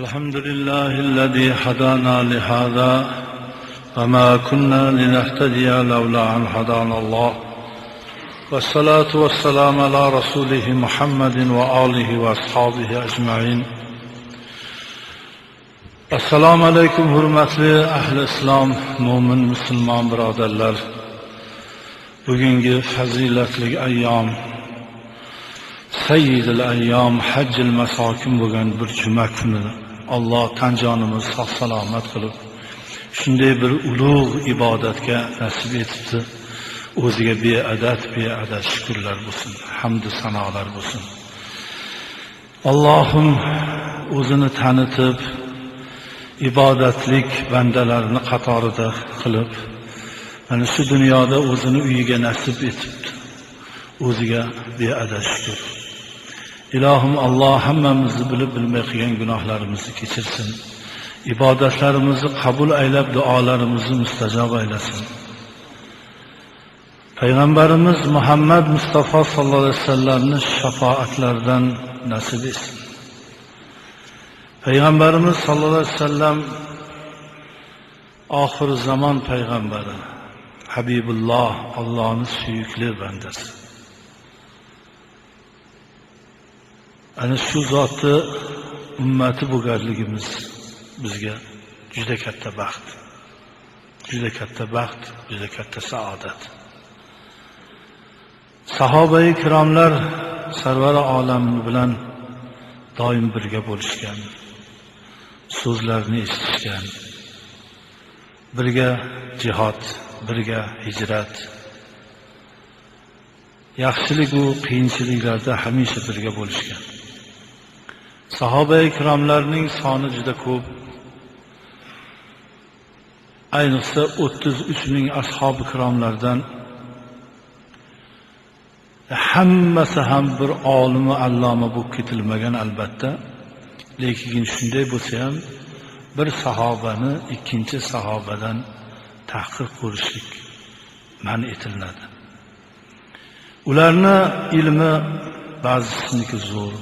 الحمد لله الذي هدانا لهذا وما كنا لنهتدي لولا أن هدانا الله والصلاة والسلام على رسوله محمد وآله وأصحابه أجمعين. Assalomu alaykum hurmatli ahli islom, mo'min musulmon birodarlar. Bugungi fazilatli ayyom, sayyidul ayyom, hajjil masokin bo'lgan bir juma kuni Alloh tan jonimiz sog' salomat qilib, shunday bir ulug' ibodatga nasib etibdi. O'ziga beadad shukrlar bo'lsin, hamd sanolar bo'lsin. Allohim o'zini tanitib, ibodatlik bandalarini qatorida qilib, mana shu dunyoda o'zini uyiga nasib etibdi. O'ziga beadad shukr. Ilohim Alloh hammamizni bilib bilmay qilgan gunohlarimizni kechirsin. Ibodatlarimizni qabul aylab, duolarimizni mustajob aylasin. Payg'ambarimiz Muhammad Mustafa sallallohu alayhi vasallamning shafoatlaridan nasib etsin. Payg'ambarimiz sallallohu alayhi vasallam oxir zamon payg'ambari, Habibulloh, Allohning suyukli bandasi. Ana shu zotni ummati bo'lganligimiz bizga juda katta baxt. Juda katta baxt, juda katta saodat. Sahobai kiromlar sarvar olam bilan doim birga bo'lishgan. So'zlarni eshitishgan. Birga jihad, birga hijrat. Yaxshilik va qiyinchiliklarda hamisha birga bo'lishgan. Sahobai kiromlarning soni juda ko'p. Ayniqsa 33 ming ashabi kiromlardan hammasi ham bir olim va alloma bo'lib ketilmagan albatta. Lekin shunday bo'lsa ham bir sahobani ikkinchi sahobadan tahqir qilishlik man etiladi. Ularning ilmi ba'zisiniki zo'r,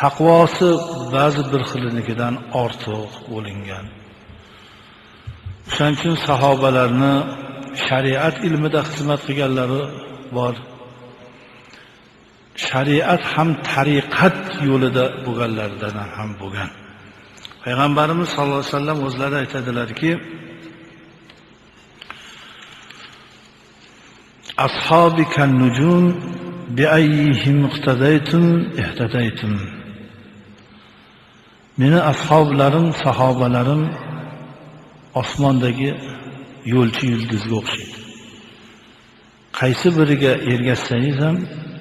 taqvosi ba'zi bir xilinikidan ortiq bo'lingan. Shuning uchun sahobalarni shariat ilmida xizmat qilganlari bor. Shariat ham tariqat yo'lida bo'lganlardan ham bo'lgan. Payg'ambarimiz sallallohu alayhi vasallam o'zlari aytadilarki, ashabi kan nujum bi ayyihim iqtadaytum ihtadaytum. Meni ashoblarim, sahobalarim osmondagi yo'lchi yulduzga o'xshaydi. Qaysi biriga ergashsangiz ham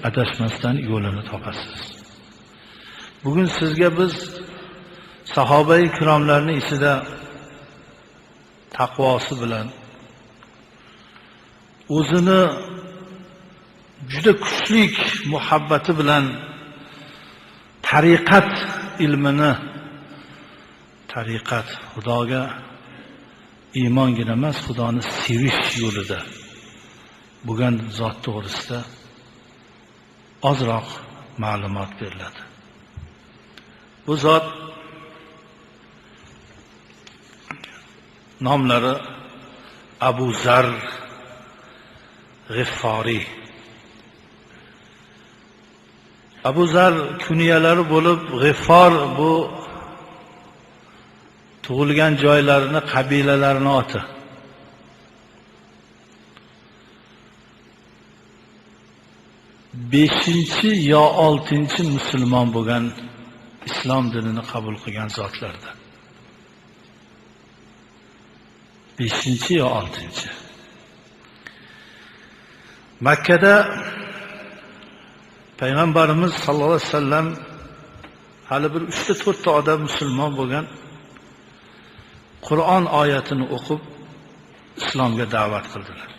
adashmasdan yo'lini topasiz. Bugun sizga biz sahobai kiromlarning ichida taqvosi bilan o'zini juda kuchli muhabbati bilan tariqat ilmini, tariqat Xudoga iymongina emas, Xudoni sevish yo'lida bo'lgan zot to'g'risida ozroq ma'lumot beriladi. Bu zot nomlari Abu Zar G'ifforiy. Abu Zar kunyalari bo'lib, G'iffor bu tug'ilgan joylarini, qabilalarini oti. Beshinchi yo 6-chi musulmon bo'lgan, islom dinini qabul qilgan zotlardan. 5-chi yo 6-chi. Makkada payg'ambarimiz sallallohu alayhi vasallam hali bir 3-4 ta odam musulmon bo'lgan, Qur'on oyatini o'qib islomga da'vat qildilar.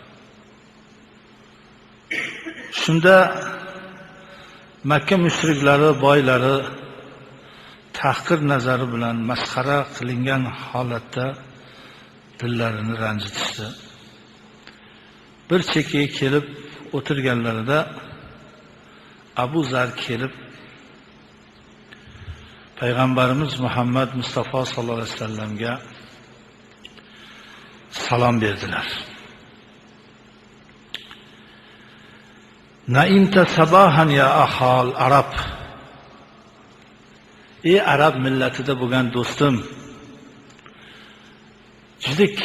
Shunda Makka mushriklari, boylari tahqir nazari bilan masxara qilingan holatda dillarini ranjitishdi. Bir chekkaga kelib o'tirganlarida Abu Zar kelib Payg'ambarimiz Muhammad Mustafa sallallohu alayhi vasallamga salom berdilar. Naimta sabahan ya ahal Arab. Ey Arab millatida bo'lgan do'stim, judik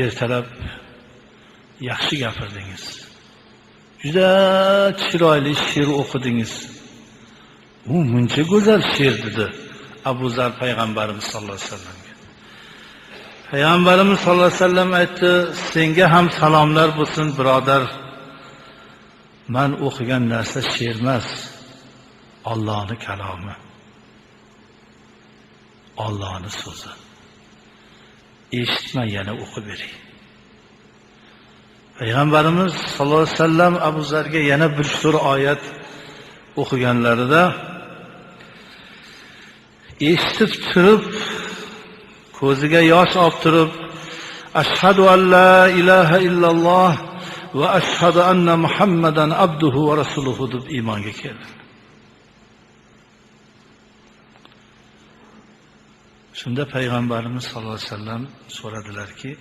ertalab yaxshi gapirdingiz. Juda chiroyli she'r o'qidingiz. U muncha go'zal she'r dedi Abu Zar payg'ambarimiz sollallohu alayhi vasallamga. Payg'ambarimiz sollallohu alayhi vasallam aytdi, senga ham salomlar bo'lsin birodar. Men o'qigan narsa she'r emas, Allohning kalomi. Allohning so'zi. Eshitma, yana o'qib bering. Payg'ambarimiz sollallohu alayhi vasallam Abu Zarga yana bir sura oyat o'qiganlarida eshitib turib, ko'ziga yosh olib turib, ashhadu an la ilaha illalloh va ashhadu anna Muhammadan abduhu va rasuluhu deb iymonga keldi. Shunda payg'ambarimiz sollallohu alayhi vasallam so'radilarki,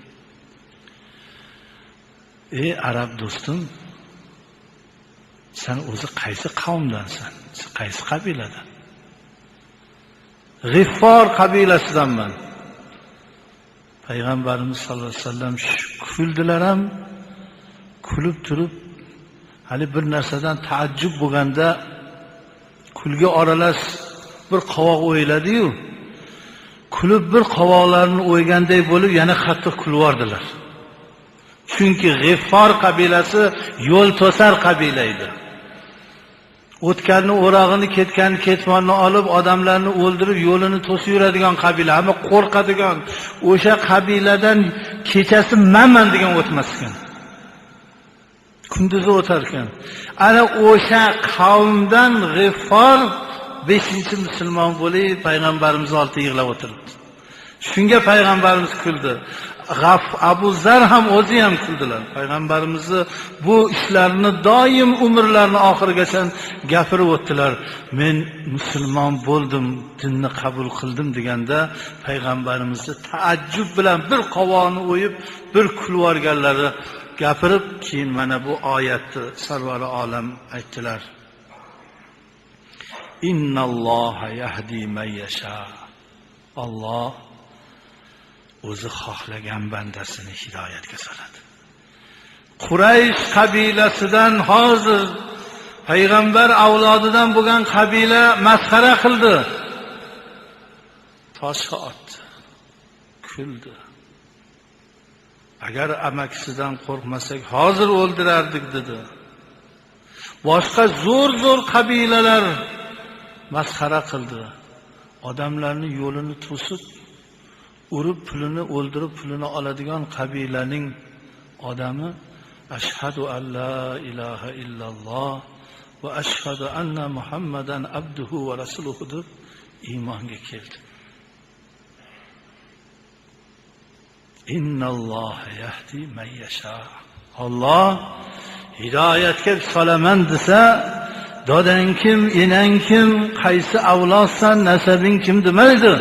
ey arab do'stim, sen o'zi qaysi qavmdansan? Qaysi qabiladan? G'iffor qabilasidanman. Payg'ambarimiz sollallohu alayhi vasallam kuldilar ham, kulib turib, hali bir narsadan taajjub bo'lganda kulgi oralash bir qovoq o'yladi-yu, kulib bir qovoqlarni o'yganday bo'lib yana qattiq kulvordilar. Chunki G'iffor qabilasi yo'l to'sar qabila edi. O'tganni o'rog'ini, ketganni ketmonni olib, odamlarni o'ldirib, yo'lini to'sib yuradigan qabila, hamma qo'rqadigan o'sha qabiladan kechasi manman degan o'tmas ekan. Kunduzi o'tar ekan. Ana o'sha qavmdan G'iffor 5-musulmon bo'lib payg'ambarimiz oldida yig'lab o'tiribdi. Shunga payg'ambarimiz kuldi. Abu Zar ham o'zi ham kuldilar. Payg'ambarimizni bu ishlarini doim umrlarini oxirigacha gapirib o'tdilar. Men musulmon bo'ldim, dinni qabul qildim deganda payg'ambarimizni taajjub bilan bir qovoqni o'yib, bir kulvorganlari gapirib, keyin mana bu oyatni sarvari olam aytdilar. Innalloha yahdi man yasha. Alloh o'zi xohlagan bandasini hidoyatga soladi. Quraysh qabilasidan hozir payg'ambar avlodidan bo'lgan qabila masxara qildi. Toshga otdi. Kuldi. Agar amakisidan qo'rqmasak hozir o'ldirardik dedi. Boshqa zo'r qabilalar masxara qildi. Odamlarning yo'lini to'sib, urib pulini o'ldirib pulini oladigan qabilaning odami ashhadu an la ilaha illalloh va ashhadu anna Muhammadan abduhu va rasuluhu deb iymonga keldi. Innalloha yahdi man yasha. Alloh hidoyatga solaman desa, dodang kim, enang kim, qaysi avlodsan, nasabing kim demaydi.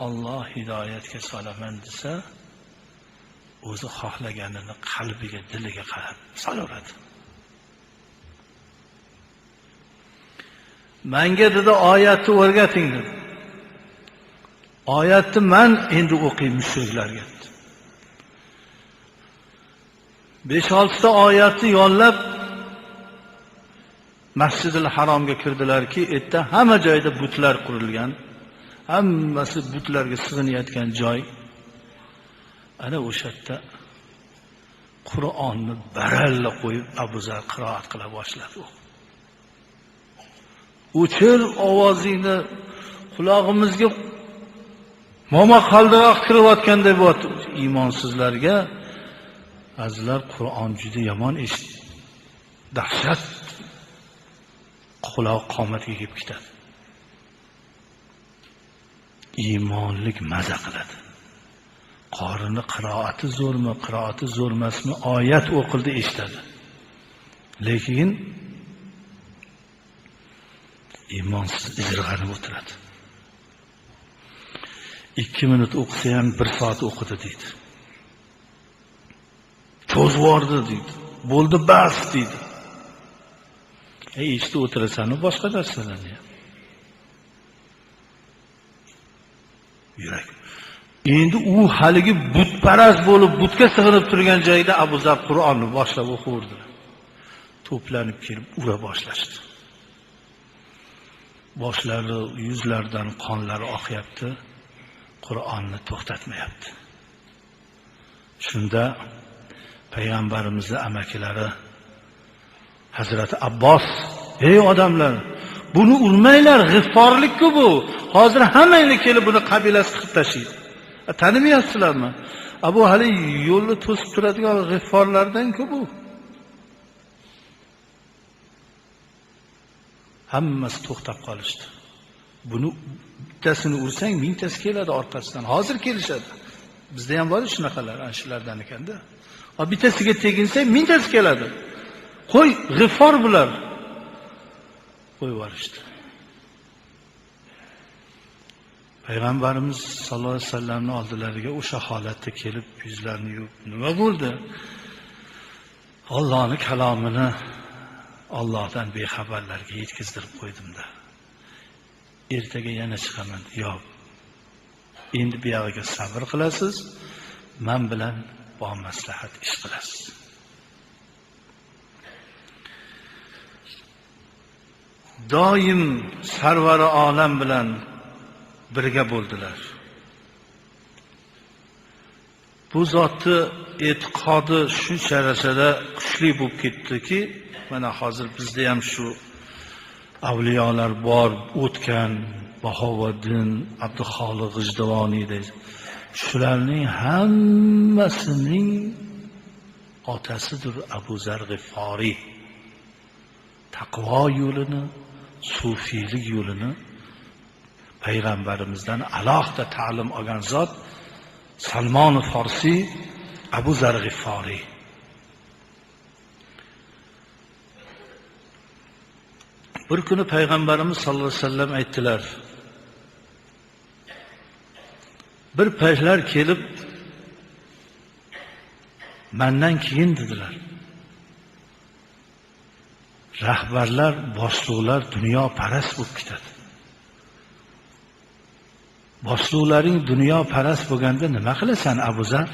Alloh hidoyatga solaman desa, o'zi xohlaganini qalbiga, diliga qarab solaveradi. Menga dedi oyatni o'rgating dedi. Oyatni men endi o'qiyman so'zlarga. 5-6 ta oyatni yollab Masjidil Haromga kirdilarki, erta hamma joyda butlar qurilgan. Hammasi butlarga sig'inayotgan joy. Ana o'sha yerda Qur'onni baralla qo'yib Abu Zar qiroat qila boshladi. O'chir ovozingni qulog'imizga momo qaldiroq kirayotganday bo'ldi. Iymonsizlarga azizlar Qur'on juda yomon eshit. Dahshat quloq qomatga kelib ketadi. Iymonlik maza qiladi. Qorini qiroati zo'rmi, qiroati zo'rmasmi, oyat o'qildi eshitadi. Lekin iymonsiz ijirg'anib o'tiradi. 2 minut o'qisa ham 1 soat o'qidi deydi. Cho'zvordi deydi. Bo'ldi bas deydi. Eshitib o'tirasan boshqa narsalarni ham. Yurak. Endi u haligi butparast bo'lib, butga sig'inib turgan joyda Abu Zar Qur'onni boshlab o'qirdi. To'planib kelib ura boshlashdi. Boshlari, yuzlaridan qonlari oqyapti. Qur'onni to'xtatmayapti. Shunda payg'ambarimizning amakilari Hazrat Abbos, "Ey odamlar, buni urmanglar, g'ifforlik-ku bu. Hozir hammangni kelib buni qabilasi qilib tashlaydi. Tanimayapsizlarmi? Abu hali yo'lni to'sib turadigan g'ifforlardan-ku bu." Hammasi to'xtab qolishdi. Buni bittasini ursang, mingtasi keladi orqasidan. Hozir kelishadi. Bizda ham bor shunaqalar, ana shulardan ekanda. Bittasiga teginsang, mingtasi keladi. Qo'y, g'iffor bular. Qo'yib yuborishdi. Payg'ambarimiz sollallohu alayhi vasallamning oldilariga o'sha holatda kelib, yuzlarini yuvib, "Nima bo'ldi?" Allohning kalomini Allohdan bexabarlarga yetkazdirib qo'ydim-da. Ertaga yana chiqaman. Yo'q. Endi bu yerga sabr qilasiz, men bilan maslahat ish qilasiz. Doim sarvari olam bilan birga bo'ldilar. Bu zotni e'tiqodi shuncha darajada kuchli bo'lib ketdiki, mana hozir bizda ham shu avliyolar bor, o'tgan Bahovuddin, Abduxoliq G'ijduvoniy, shularning hammasining otasidir Abu Zar G'iforiy. Taqvo yo'lini, sufiylik yo'lini payg'ambarimizdan alohida ta'lim olgan zot Salmon Farsi, Abu Zar G'iforiy. Bir kuni payg'ambarimiz sollallohu alayhi vasallam aytdilar. Bir paytlar kelib mendan keyin dedilar. Rahbarlar, boshliqlar dunyo parast bo'lib ketadi. Boshliqlaring dunyo parast bo'lganda nima qilasan Abu Zar?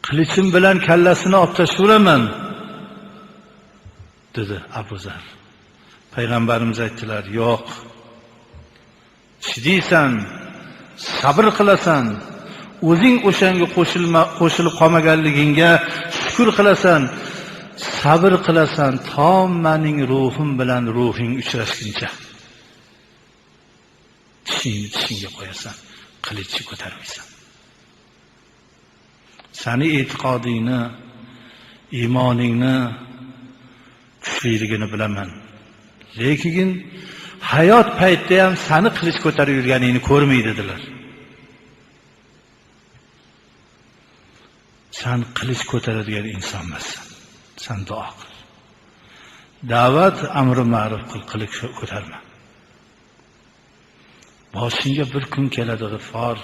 Qilichim bilan kallasini olib tashaveraman, dedi Abu Zar. Payg'ambarimiz aytdilar, "Yo'q. Chidaysan, sabr qilasan, o'zing o'shanga qo'shilib qolmaganligingga shukr qilasan, sabr qilasan to mening ruhim bilan ruhing uchrashguncha. Tishingni tishingga qo'yasan, qilichni ko'tarmaysan. Seni e'tiqodingni, iymoningni kuchliligini bilaman. Lekin hayot paytida ham seni qilich ko'tarib yurganingni ko'rmaydi dedilar. Sen qilich ko'taradigan inson emassan. Sen duo qil. Da'vat amri ma'ruf qil, qilich ko'tarma. Boshingga bir kun keladi g'iffor.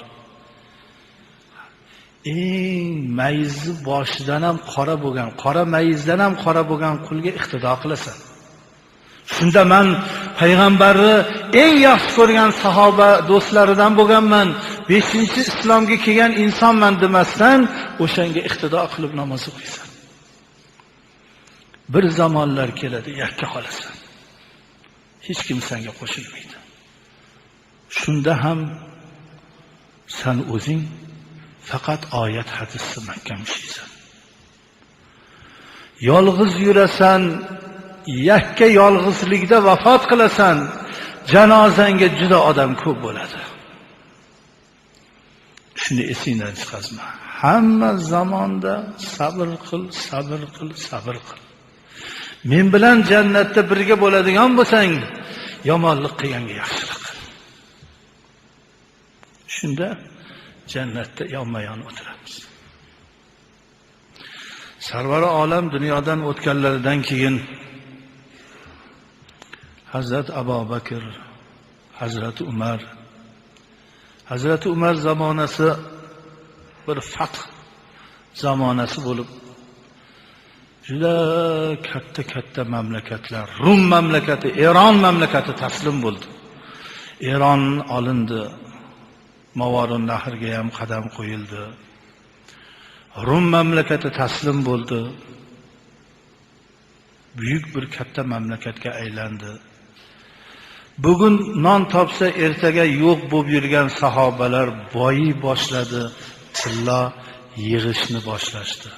Eng mayizi boshidan ham qora bo'lgan, qora mayizdan ham qora bo'lgan qulga iqtido qilasan. Shunda men payg'ambarni eng yaxshi ko'rgan sahoba do'stlaridan bo'lganman. 5-islomga kelgan insonman demasdan, o'shanga iqtido qilib namoz o'qiysan. Bir zamonlar keladi, yakka qolasan. Hech kim senga qo'shilmaydi. Shunda ham sen o'zing faqat oyat hadisni mahkam ishlaysan. Yolg'iz yurasan, yakka yolg'izlikda vafot qilasan, janozangga juda odam ko'p bo'ladi. Shuni esingdan chiqazma. Hamma zamonda sabr qil, sabr qil, sabr qil. Men bilan jannatda birga bo'ladigan bo'lsang, yomonlik qilganga yaxshilik qil. Shunda jannatda yonma-yon o'tiramiz. Sarvari olam dunyodan o'tganlaridan keyin Hazrat Abu Bakr, Hazrat Umar. Hazrat Umar zamonasi bir fath zamonasi bo'lib, juda katta mamlakatlar, Rum mamlakati, Eron mamlakati taslim bo'ldi. Eron olindi. Mavarun Nahrga ham qadam qo'yildi. Rum mamlakati taslim bo'ldi. Buyuk bir katta mamlakatga aylandi. Bugun non topsa ertaga yo'q bo'lib yurgan sahobalar boyi boshladi, tilla yig'ishni boshlashdi.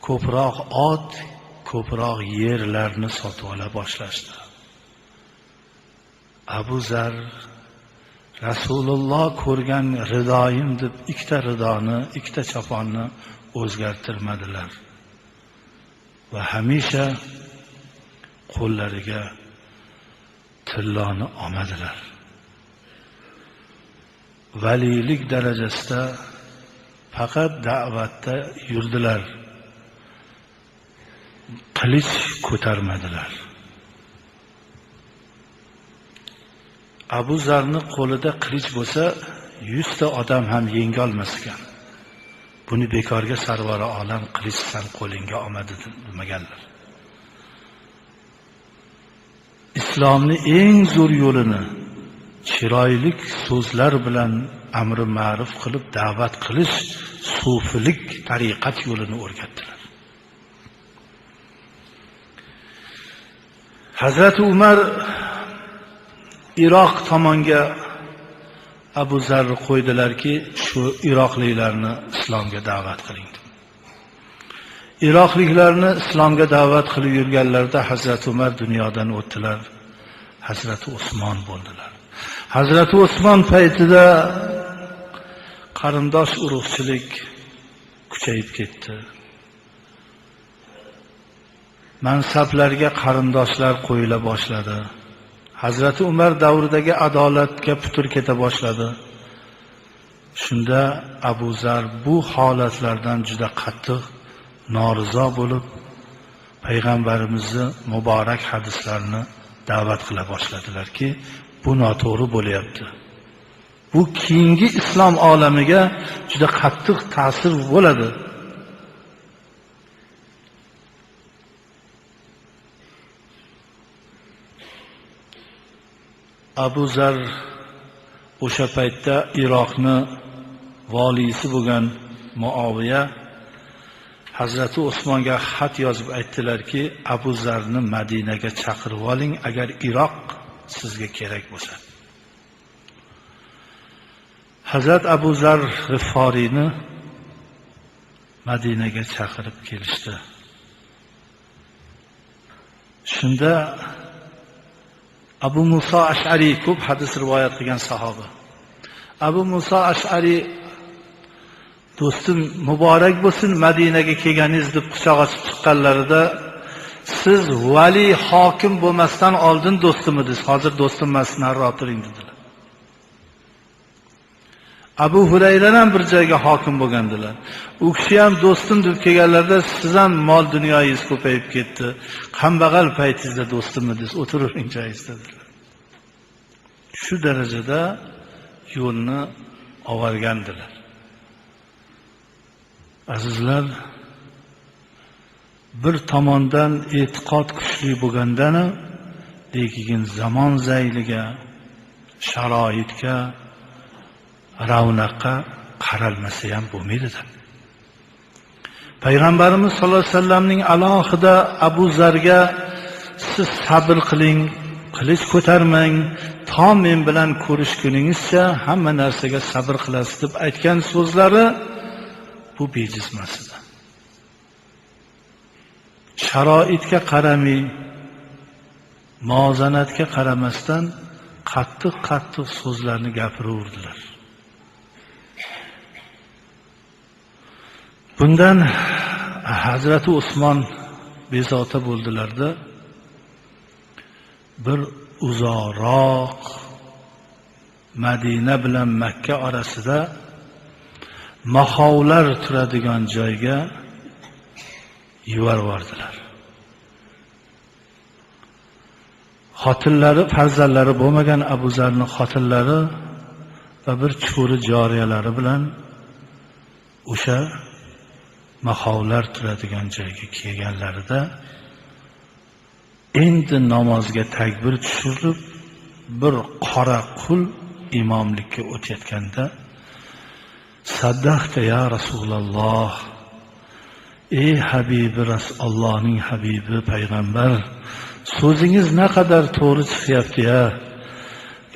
Ko'proq ot, ko'proq yerlarni sotib ola boshlashdi. Abu Zar Rasululloh ko'rgan ridoyim deb ikkita ridoni, ikkita choponni o'zgartirmadilar va hamisha qo'llariga tilloni olmadilar. Valilik darajasida faqat da'vatda yurdilar. Qilich ko'tarmadilar. Abu Zarni qo'lida qilich bo'lsa, 100 ta odam ham yenga olmas ekan. Buni bekorga sarvari olam qilichsan qo'lingga olmadi demaganlar. Islomning eng zo'r yo'lini chiroylik so'zlar bilan amri ma'ruf qilib da'vat qilish, sufilik tariqat yo'lini o'rgatdilar. Hazrat Umar Iroq tomonga Abu Zar qo'ydilarki, shu iroqliklarni islomga da'vat qiling. Iroqliklarni islomga da'vat qilib yurganlarda Hazrat Umar dunyodan o'tdilar. Hazrat Usmon bo'ldilar. Hazrat Usmon paytida qarindosh urug'chilik kuchayib ketdi. Mansablarga qarindoshlar qo'yila boshladi. Hazrat Umar davridagi adolatga putur keta boshladi. Shunda Abu Zar bu holatlardan juda qattiq norizo bo'lib, payg'ambarimizning muborak hadislarini da'vat qila boshladilarki, bu noto'g'ri bo'lyapti. Bu keyingi islom olamiga juda qattiq ta'sir bo'ladi. Abu Zar o'sha paytda Iroqni valisi bo'lgan Muoviya Hazrati Usmonga xat yozib aytdilarki, Abu Zarni Madinaga chaqirib oling agar Iroq sizga kerak bo'lsa. Hazrat Abu Zar G'ifforiyni Madinaga chaqirib kelishdi. Shunda Abu Musa Ash'ari ko'p hadis rivoyat qilgan sahoba. Abu Musa Ash'ari do'stim muborak bo'lsin, Madinaga kelganingiz deb quchoq ochib chiqqanlarida siz vali hokim bo'lmasdan oldin do'stim edingiz, hozir do'stim emas, nariroq turing dedilar. Abu Hurayra ham bir joyga hokim bo'lgandilar. U kishi ham do'stim deb kelganlarda siz ham mol dunyoyingiz ko'payib ketdi. Kambag'al paytingizda do'stim edingiz, o'tiring joyingizda dedilar. Shu darajada yo'lni olgandilar. Azizlar, bir tomondan e'tiqod kuchli bo'lgandana, lekin zamon zayliga, sharoitga, ravnaqqa qaralmasa ham bo'lmaydi-da. Payg'ambarimiz sollallohu alayhi vasallamning alohida Abu Zarga siz sabr qiling, qilich ko'tarmang, to men bilan ko'rishguningizcha hamma narsaga sabr qilasiz deb aytgan so'zlari bu bejiz masala. Sharoitga qaramay, muvozanatga qaramasdan qattiq so'zlarni gapiraverdilar. Bundan Hazrati Usmon bezovta bo'ldilarda bir uzoqroq Madina bilan Makka orasida mahovlar turadigan joyga yubordilar. Xotinlari, farzandlari bo'lmagan Abu Zarning xotinlari va bir cho'ri joriyalari bilan o'sha mahovlar turadigan joyga kelganlarida endi namozga takbir tushirib bir qora qul imomlikka o'tayotganda saddaqta ya Rasululloh, ey Habibi, Allohning Habibi payg'ambar, so'zingiz naqadar to'g'ri chiqyapti ya.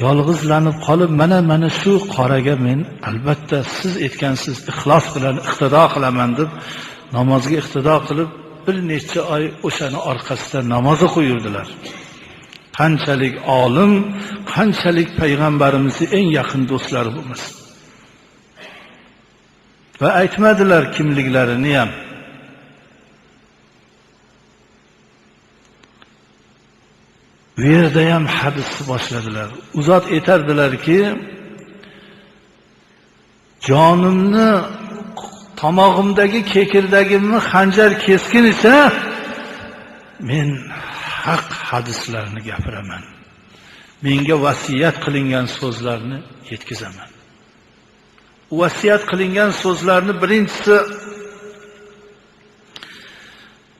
Yolg'izlanib qolib mana shu qoraga men albatta siz aytgansiz ixlos bilan iqtido qilaman deb namozga iqtido qilib bir necha oy o'shani orqasida namoz o'qiyurdilar. Qanchalik olim, qanchalik payg'ambarimizning eng yaqin do'stlari bo'lmasin. Va aytmadilar kimliklarini ham. Bu yerda ham hadisni boshladilar. U zot aytardilarki, jonimni, tomog'imdagi kekirdagimni xanjar keskin esa, men haq hadislarni gapiraman. Menga vasiyat qilingan so'zlarni yetkazaman. Vasiyat qilingan so'zlarni birinchisi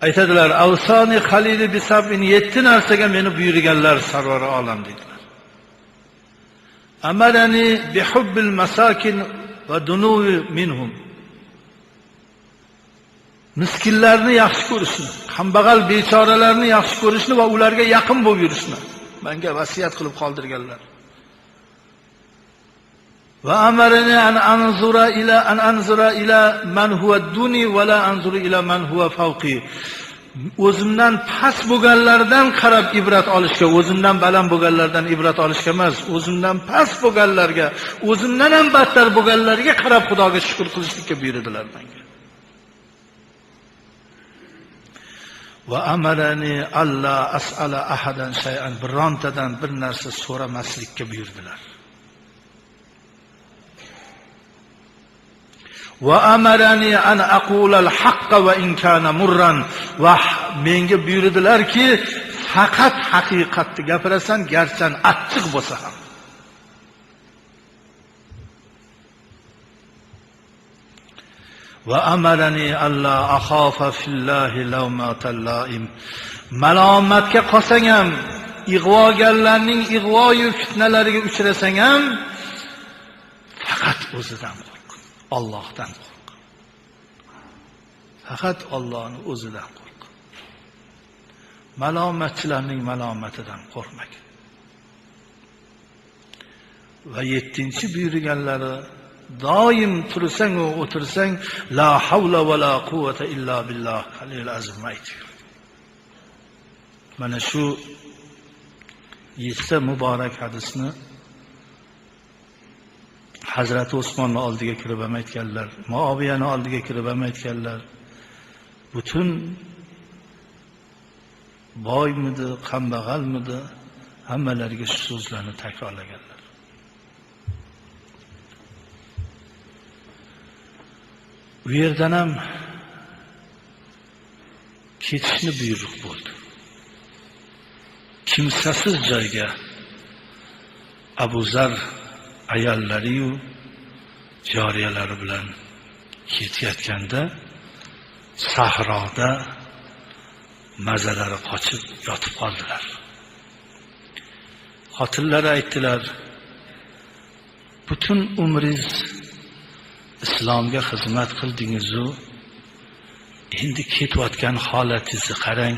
aytadilar, Avsoni Xalili bisabin 7 narsaga meni buyurganlar sarvar olam dedilar. Amarani bihubbil masakin va dunuvi minhum. Miskinlarni yaxshi ko'rishni, kambag'al bechoralarni yaxshi ko'rishni va ularga yaqin bo'lib yurishni menga vasiyat qilib qoldirganlar. Va amarani an anzura ila man huwa duni va la anzuru ila man huwa fawqi. O'zimdan past bo'lganlardan qarab ibrat olishga, o'zimdan baland bo'lganlardan ibrat olishga emas, o'zimdan past bo'lganlarga, o'zimdan ham battar bo'lganlarga qarab Xudoga shukr qilishlikka buyurdilar menga. Va amarani alla as'ala ahadan shay'an, birontadan bir narsa so'ramaslikka buyurdilar. Va amarani an aqula al-haqqa va in kana murran, va menga buyurdilarki, faqat haqiqatni gapirasan, garchi achchiq bo'lsa ham. Va amarani alla akhafa fillahi lawmatal laim. Malomatga qolsang ham, ig'vogarlarning ig'voyu fitnalariga uchrasang ham, faqat o'zidan qo'rq. Allohdan qo'rq. Faqat Allohning o'zidan qo'rq. Malomatchilarning malomatidan qo'rqmak. Va 7-chi buyurganlari, doim tursang va o'tirsang la havla va la quvvata illa billah alil azim ayting. Mana shu 7 muborak hadisni Hazrat Osmonning oldiga kirib ham aytganlar, Muoviyaning oldiga kirib ham aytganlar. Butun boymidi, kambag'almidi, hammalariga shu so'zlarni takrorlaganlar. Bu yerdan ham ketishni buyruq bo'ldi. Kimsasiz joyga Abu Zar ayollari-yu joriyalari bilan ketayotganda sahroda mazalari qochib yotib qoldilar. Xotinlari aytdilar, butun umringiz islomga xizmat qildingiz-u, endi ketayotgan holatingizni qarang.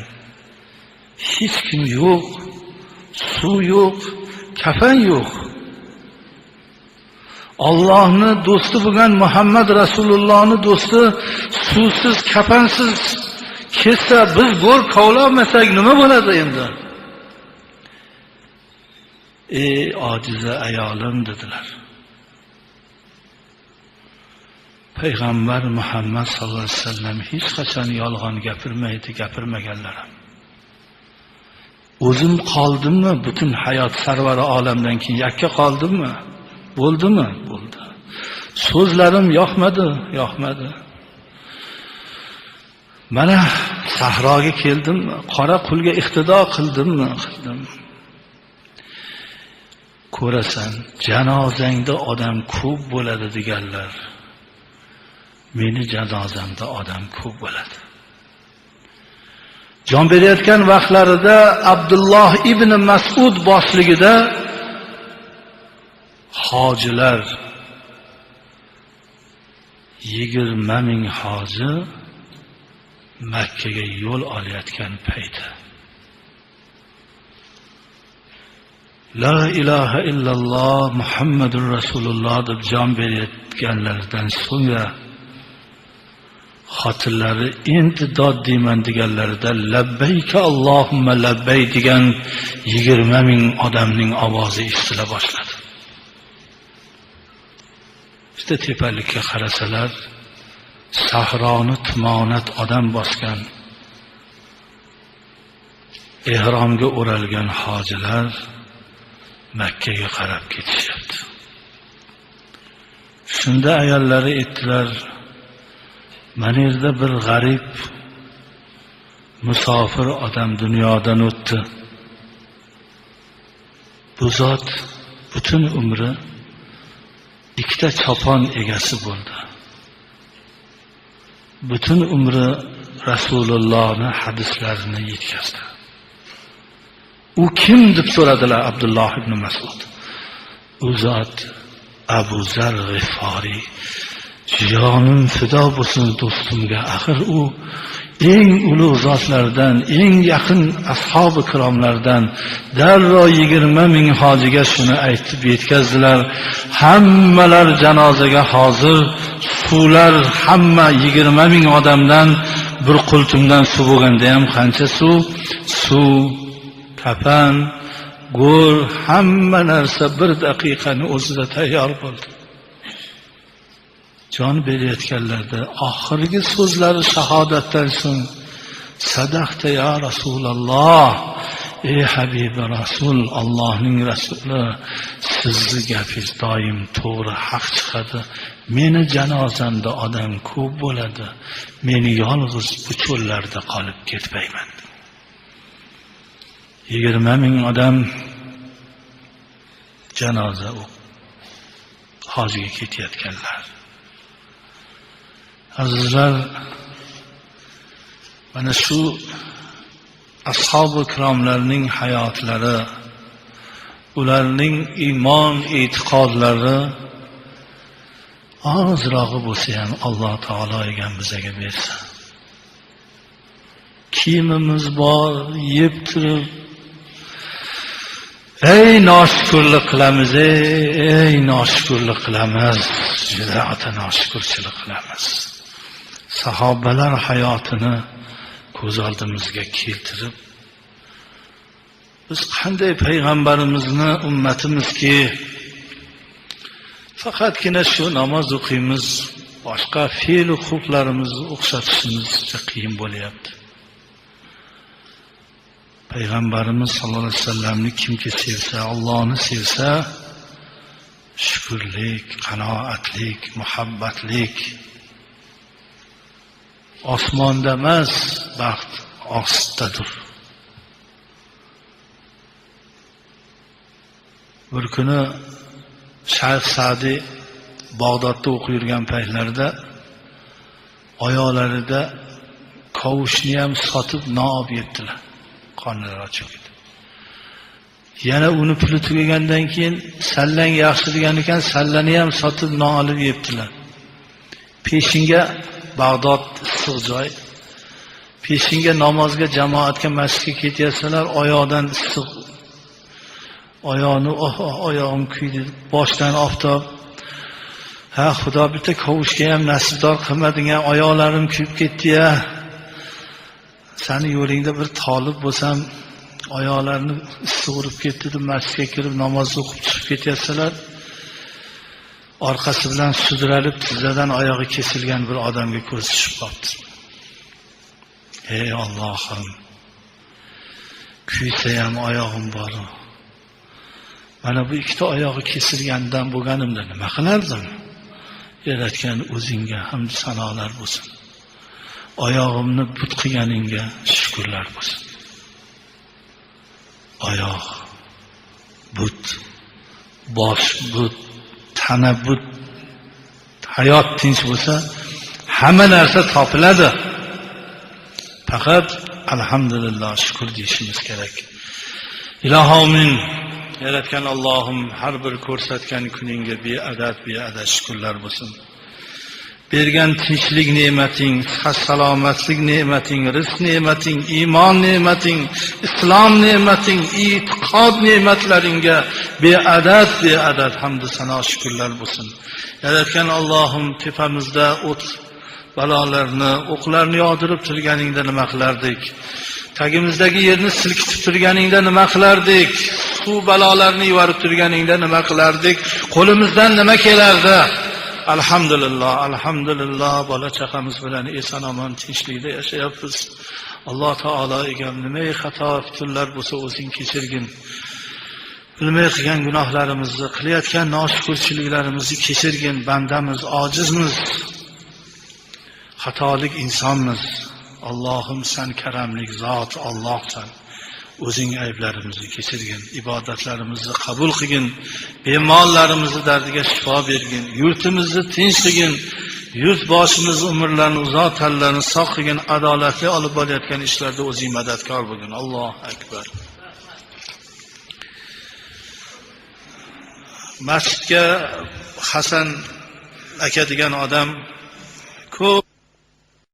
Hech kim yo'q, suv yo'q, kafan yo'q. Allohning do'sti bo'lgan Muhammad Rasulullohning do'sti suvsiz, kafansiz ketsa, biz go'r kovlamasak nima bo'ladi endi? Ey ojiza ayolim dedilar. Payg'ambar Muhammad sallallohu alayhi vasallam hech qachon yolg'on gapirmaydi, gapirmaganlar ham. O'zim qoldimmi butun hayot sarvari olamdan keyin yakka qoldimmi? Bo'ldimi? Bo'ldi. So'zlarim yoqmadi. Mana sahroga keldim, qora qulga iqtido qildimmi? Qildim. ko'rasan, janozangda odam ko'p bo'ladi deganlar. Meni janozamda odam ko'p bo'ladi. Jon berayotgan vaqtlarida Abdulloh ibn Mas'ud boshligida hojilar 20 ming hoji Makkaga yo'l olayotgan payti La ilaha illalloh Muhammadur Rasululloh deb jon berayotganlardan so'ngra xotinlari endi dod deyman deganlarida labbayka Allohumma labbay degan 20 ming odamning ovozi eshitila boshladi. İşte tepalikka qarasalar, sahroni tumonat odam bosgan, ehromga o'ralgan hojilar Makkaga qarab ketishyapti. Shunda ayollari aytdilar, mana yerda bir g'arib musofir odam dunyodan o'tdi. Bu zot butun umri ikkita chopon egasi bo'ldi. Butun umri Rasulullohning hadislarini yetkazdi. U kim deb so'radilar Abdulloh ibn Mas'ud. U zot Abu Zar G'iforiy. Jonim fido bo'lsin do'stimga. Axir u eng ulug' zotlardan, eng yaqin ashabi kiromlardan darrov 20 ming hojiga shuni aytib yetkazdilar. Hammalar janozaga hozir, suvlar hamma 20 ming odamdan bir qultumdan suv bo'lganda ham qancha suv, kafan, go'r, hamma narsa bir daqiqaning o'zida tayyor bo'ldi. Jon berayotganlarda oxirgi so'zlari shahodatdan so'ng sadaqta ya Rasululloh, ey Habibi Rasul, Allohning rasuli, sizning gapingiz doim to'g'ri, haq chiqadi. Meni janozamda odam ko'p bo'ladi. Meni yolg'iz bu cho'llarda qolib ketmayman. 20 ming odam janoza hojiga ketayotganlar. Azizlar, mana shu ashabi ikromlarning hayotlari, ularning iymon e'tiqodlari ozrog'i bo'lsa ham Alloh taolo bizga bersa. Kiyimimiz bor, yeb turib, ey noshukurlik qilamiz, ey noshukurlik qilamiz, juda noshukurchilik qilamiz. Sahobalar hayotini ko'z oldimizga keltirib, biz qanday payg'ambarimizni ummatimizki faqatgina shu namoz o'qiymiz, boshqa fe'l va xulqlarimizni o'xshatishimiz qiyin bo'lyapti. Payg'ambarimiz sollallohu alayhi vasallamni kimki sevsa, Allohni sevsa, shukurlik, qanoatlik, muhabbatlik osmonda emas, baxt ostdadir. Bir kuni Shayx Sa'di Bag'dodda o'qib yurgan paytlarida oyoqlarida kavushni ham sotib non olib yebdilar. Qonlari ochib ketdi. Yana uni puli tugagandan keyin sallang yaxshi degan ekan, sallani ham sotib non olib yebdilar. Peshinga Bag'dod issiq joy. Peshinga namozga jamoatga masjidga ketyapsalar, oyoqdan issiq, oyoqni oyog'im kuydi, boshdan oftob. Ha, Xudo bitta kavushga ham nasibdor qilmading-a, oyoqlarim kuyib ketdi-ya. Seni yo'lingda bir tolib bo'lsam, oyoqlarini issiq urib ketdi deb masjidga kirib namoz o'qib chiqib ketyapsalar, orqasi bilan sudralib tizzadan oyog'i kesilgan bir odamga ko'z tushib qoldi. Ey Allohim, kuysa ham oyog'im bor. Mana bu ikkita oyog'i kesilgandan bo'lganimda nima qilardim? Yaratgan o'zingga hamd sanolar bo'lsin. Oyog'imni but qilganingga shukrlar bo'lsin. Oyoq, but, bosh bu, tana bu, hayot tinch bo'lsa, hamma narsa topiladi. Faqat alhamdulillah, shukr deyishimiz kerak. Ilohomin, yaratgan Allohim, har bir ko'rsatgan kuningga beadad shukrlar bo'lsin. Bergan tinchlik ne'mating, salomatlik ne'mating, rizq ne'mating, iymon ne'mating, islom ne'mating, e'tiqod ne'matlaringga beadad hamd sano shukrlar bo'lsin. Yaratgan Allohim, tepamizda o't balolarni, o'qlarni yog'dirib turganingda nima qilardik? Tagimizdagi yerni silkitib turganingda nima qilardik? Suv balolarni yuvarib turganingda nima qilardik? Qo'limizdan nima kelardi? Alhamdulillah, bola chaqamiz bilan eson-omon tinchlikda yashayapmiz. Alloh taolo egam, nima xato fikrlar bo'lsa o'zing kechirgin. Bilmay qilgan gunohlarimizni, qilayotgan noshukrchiliklarimizni kechirgin. Bandamiz, ojizmiz, xatolik insonmiz. Allohim, sen karamlik zot, Allohsan. O'zing ayblarimizni kechirgin, ibodatlarimizni qabul qilgin, bemorlarimizni dardiga shifo bergin, yurtimizni tinch qilgin, yurt boshimiz umrlarni uzoq, tanlarni sog' qilgin, adolatli olib borayotgan ishlarda o'zing madadkor bo'lgin. Allohu akbar. Masjidga Hasan aka degan odam